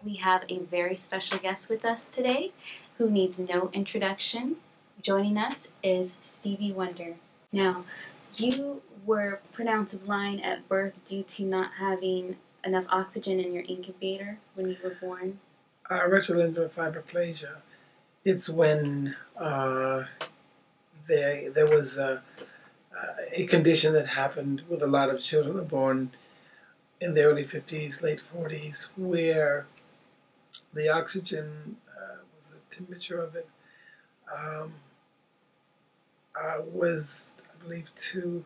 We have a very special guest with us today who needs no introduction. Joining us is Stevie Wonder. Now, you were pronounced blind at birth due to not having enough oxygen in your incubator when you were born. Retrolental fibroplasia. It's when there was a condition that happened with a lot of children who were born in the early 50s, late 40s, where the oxygen was the temperature of it was, I believe, too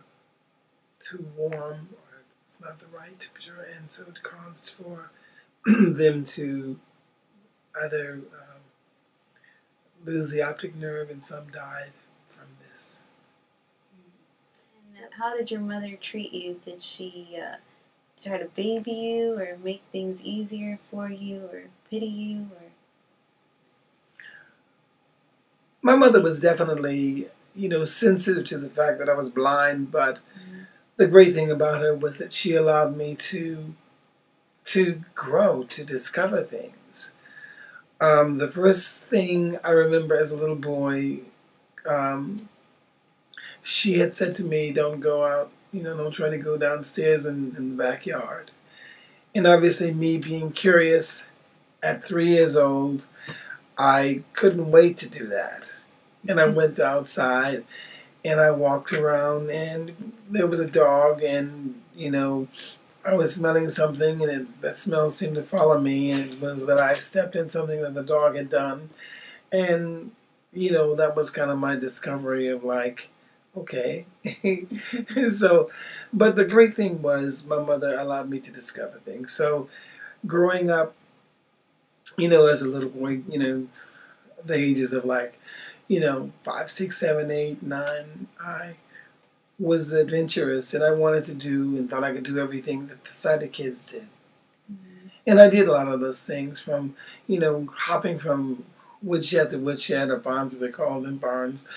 warm, or it's not the right temperature, and so it caused for them to either lose the optic nerve, and some died from this. And how did your mother treat you? Did she try to baby you or make things easier for you or pity you? Or My mother was definitely, sensitive to the fact that I was blind, but the great thing about her was that she allowed me to grow, to discover things. The first thing I remember as a little boy, she had said to me, don't go out, don't try to go downstairs in the backyard. And obviously me being curious at 3 years old, I couldn't wait to do that. And I went outside and I walked around, and there was a dog, and, I was smelling something, and that smell seemed to follow me, and it was that I stepped in something that the dog had done. And, that was kind of my discovery of like, okay. So, but the great thing was my mother allowed me to discover things. So growing up, as a little boy, the ages of like, 5, 6, 7, 8, 9, I was adventurous, and I wanted to do and thought I could do everything that the sighted kids did. Mm-hmm. And I did a lot of those things, from, hopping from woodshed to woodshed, or barns as they call them, barns,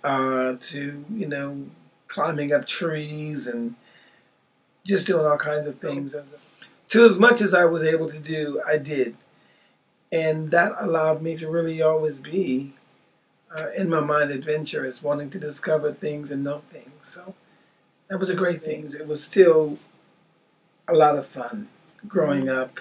to, climbing up trees and just doing all kinds of things. To as much as I was able to do, I did. And that allowed me to really always be, in my mind, adventurous, wanting to discover things and know things. So that was a great thing. It was still a lot of fun growing up